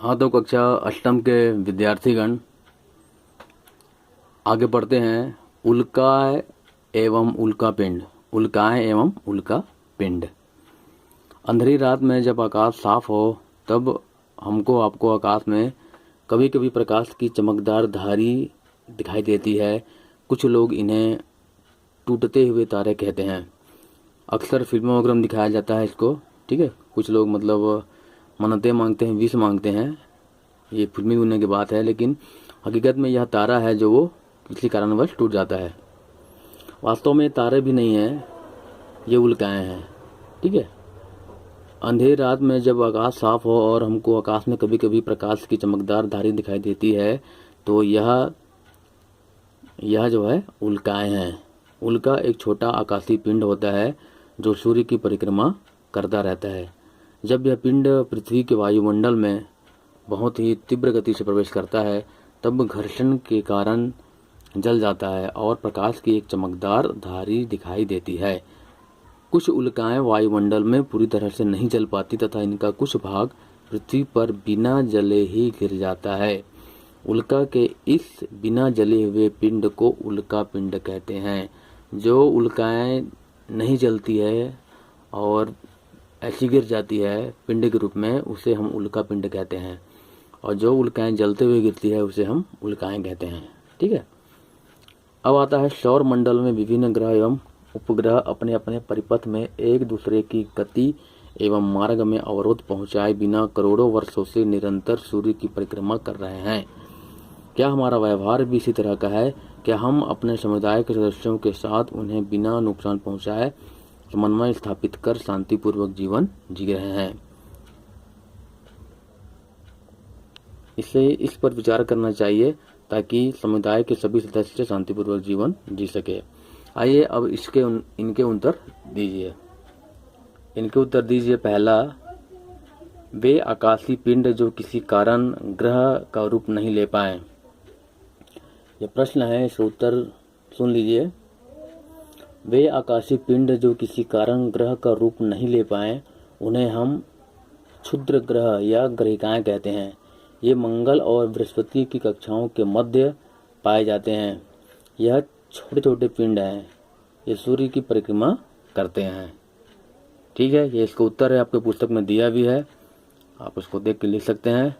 हाँ, तो कक्षा अष्टम के विद्यार्थीगण आगे बढ़ते हैं। उल्काएं एवं उल्कापिंड। उल्काएं एवं उल्कापिंड। अंधेरी रात में जब आकाश साफ हो तब हमको आपको आकाश में कभी कभी प्रकाश की चमकदार धारी दिखाई देती है। कुछ लोग इन्हें टूटते हुए तारे कहते हैं। अक्सर फिल्मों वगैरह में दिखाया जाता है इसको। ठीक है, कुछ लोग मतलब मन्नतें मांगते हैं, विश मांगते हैं। ये फिल्मी होने की बात है, लेकिन हकीकत में यह तारा है जो वो किसी कारणवश टूट जाता है। वास्तव में तारे भी नहीं है, ये उल्काएं हैं। ठीक है, अंधेरी रात में जब आकाश साफ हो और हमको आकाश में कभी कभी प्रकाश की चमकदार धारी दिखाई देती है तो यह जो है उल्काएं हैं। उल्का एक छोटा आकाशीय पिंड होता है जो सूर्य की परिक्रमा करता रहता है। जब यह पिंड पृथ्वी के वायुमंडल में बहुत ही तीव्र गति से प्रवेश करता है तब घर्षण के कारण जल जाता है और प्रकाश की एक चमकदार धारी दिखाई देती है। कुछ उल्काएं वायुमंडल में पूरी तरह से नहीं जल पाती तथा इनका कुछ भाग पृथ्वी पर बिना जले ही गिर जाता है। उल्का के इस बिना जले हुए पिंड को उल्का पिंड कहते हैं। जो उल्काएं नहीं जलती है और ऐसी गिर जाती है पिंड के रूप में, उसे हम उल्का पिंड कहते हैं। और जो उल्काएं जलते हुए गिरती है उसे हम उल्काएं कहते हैं। ठीक है, अब आता है सौर मंडल में विभिन्न ग्रह एवं उपग्रह अपने अपने परिपथ में एक दूसरे की गति एवं मार्ग में अवरोध पहुंचाए बिना करोड़ों वर्षों से निरंतर सूर्य की परिक्रमा कर रहे हैं। क्या हमारा व्यवहार भी इसी तरह का है? क्या हम अपने समुदाय के सदस्यों के साथ उन्हें बिना नुकसान पहुंचाए समन्वय स्थापित कर शांतिपूर्वक जीवन जी रहे हैं? इससे इस पर विचार करना चाहिए ताकि समुदाय के सभी सदस्य शांतिपूर्वक जीवन जी सके। आइए अब इनके उत्तर दीजिए। इनके उत्तर दीजिए। पहला, वे आकाशीय पिंड जो किसी कारण ग्रह का रूप नहीं ले पाए। यह प्रश्न है, इसका उत्तर सुन लीजिए। वे आकाशीय पिंड जो किसी कारण ग्रह का रूप नहीं ले पाए उन्हें हम क्षुद्र ग्रह या ग्रहिकाएं कहते हैं। ये मंगल और बृहस्पति की कक्षाओं के मध्य पाए जाते हैं। यह छोटे छोटे पिंड हैं। ये सूर्य की परिक्रमा करते हैं। ठीक है, ये इसका उत्तर है, आपके पुस्तक में दिया भी है, आप उसको देख के लिख सकते हैं।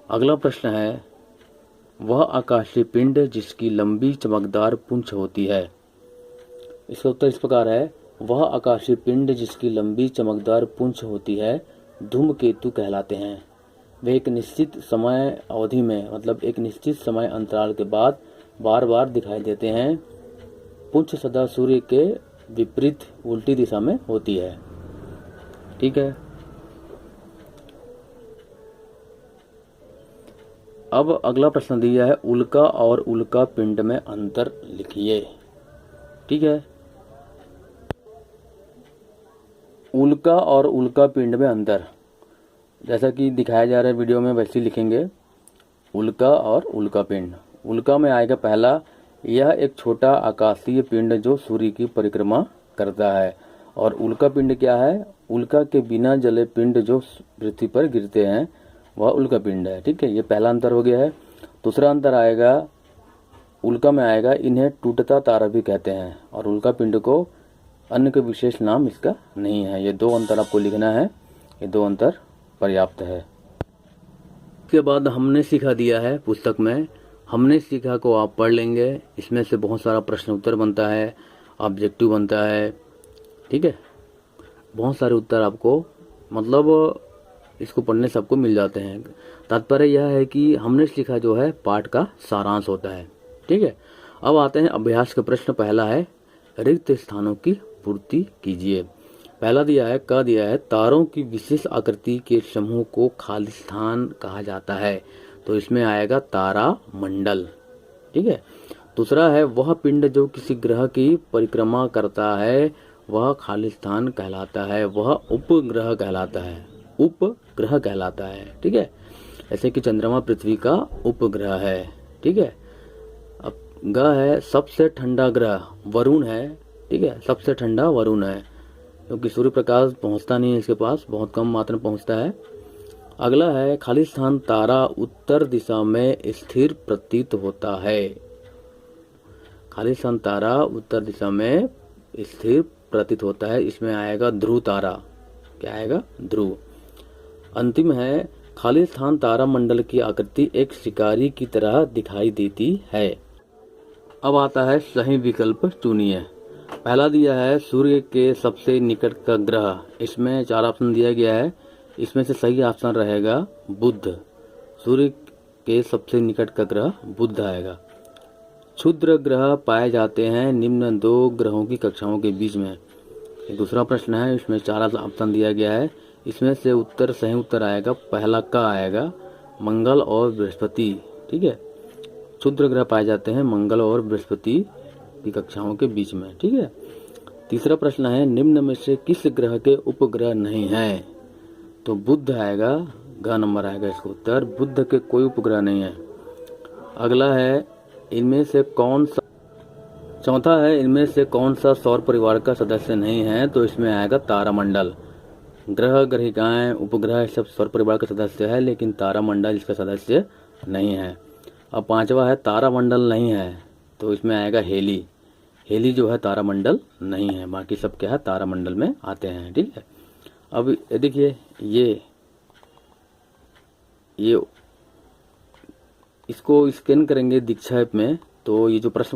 अगला प्रश्न है, वह आकाशीय पिंड जिसकी लंबी चमकदार पूंछ होती है। इसका उत्तर इस प्रकार है, वह आकाशीय पिंड जिसकी लंबी चमकदार पूंछ होती है धूमकेतु कहलाते हैं। वे एक निश्चित समय अवधि में मतलब एक निश्चित समय अंतराल के बाद बार बार दिखाई देते हैं। पूंछ सदा सूर्य के विपरीत उल्टी दिशा में होती है। ठीक है, अब अगला प्रश्न दिया है, उल्का और उल्का पिंड में अंतर लिखिए। ठीक है, उल्का और उल्का पिंड में अंतर जैसा कि दिखाया जा रहा है वीडियो में वैसे ही लिखेंगे। उल्का और उल्का पिंड। उल्का में आएगा पहला, यह एक छोटा आकाशीय पिंड जो सूर्य की परिक्रमा करता है। और उल्का पिंड क्या है? उल्का के बिना जले पिंड जो पृथ्वी पर गिरते हैं वह उल्का पिंड है। ठीक है, ये पहला अंतर हो गया है। दूसरा अंतर आएगा, उल्का में आएगा इन्हें टूटता तारा भी कहते हैं और उल्का पिंड को अन्य कोई विशेष नाम इसका नहीं है। ये दो अंतर आपको लिखना है, ये दो अंतर पर्याप्त है। इसके बाद हमने सीखा दिया है पुस्तक में। हमने सीखा को आप पढ़ लेंगे। इसमें से बहुत सारा प्रश्न उत्तर बनता है, ऑब्जेक्टिव बनता है। ठीक है, बहुत सारे उत्तर आपको मतलब इसको पढ़ने से आपको मिल जाते हैं। तात्पर्य यह है कि हमने सीखा जो है पाठ का सारांश होता है। ठीक है, अब आते हैं अभ्यास का प्रश्न। पहला है, रिक्त स्थानों की पूर्ति कीजिए। पहला दिया है, क दिया है, तारों की विशेष आकृति के समूह को खाली स्थान कहा जाता है। तो इसमें आएगा तारा मंडल। ठीक है, दूसरा है, वह पिंड जो किसी ग्रह की परिक्रमा करता है वह खाली स्थान कहलाता है, वह उपग्रह कहलाता है। उपग्रह कहलाता है। ठीक है, ऐसे कि चंद्रमा पृथ्वी का उपग्रह है। ठीक है, अब ग है, सबसे ठंडा ग्रह वरुण है। ठीक है, सबसे ठंडा वरुण है क्योंकि सूर्य प्रकाश पहुंचता नहीं है इसके पास, बहुत कम मात्रा में पहुंचता है। अगला है खाली स्थान तारा उत्तर दिशा में स्थिर प्रतीत होता है। खाली स्थान तारा उत्तर दिशा में स्थिर प्रतीत होता है, इसमें आएगा ध्रुव तारा। क्या आएगा? ध्रुव। अंतिम है खाली स्थान तारा मंडल की आकृति एक शिकारी की तरह दिखाई देती है। अब आता है सही विकल्प चुनिए। पहला दिया है सूर्य के सबसे निकट का ग्रह, इसमें 4 ऑप्शन दिया गया है, इसमें से सही ऑप्शन रहेगा बुध। सूर्य के सबसे निकट का ग्रह बुध आएगा। क्षुद्र ग्रह पाए जाते हैं निम्न 2 ग्रहों की कक्षाओं के बीच में। दूसरा प्रश्न है, इसमें 4 ऑप्शन दिया गया है, इसमें से उत्तर सही उत्तर आएगा पहला का आएगा, मंगल और बृहस्पति। ठीक है, क्षुद्र ग्रह पाए जाते हैं मंगल और बृहस्पति की कक्षाओं के बीच में। ठीक है। तीसरा प्रश्न है, निम्न में से किस ग्रह के उपग्रह नहीं है? तो बुध आएगा, ग नंबर आएगा इसका उत्तर। बुध के कोई उपग्रह नहीं है। अगला है, इनमें से कौन सा, चौथा है, इनमें से कौन सा सौर परिवार का सदस्य नहीं है? तो इसमें आएगा तारामंडल। ग्रह, ग्रहिकाएं, उपग्रह सब सौर परिवार का सदस्य है, लेकिन तारामंडल इसका सदस्य नहीं है। अब पांचवा है, तारामंडल नहीं है, तो इसमें आएगा हेली। हेली जो है तारामंडल नहीं है, बाकी सब क्या है तारामंडल में आते हैं। ठीक है। अब देखिए ये इसको स्कैन करेंगे दीक्षा ऐप में, तो ये जो प्रश्न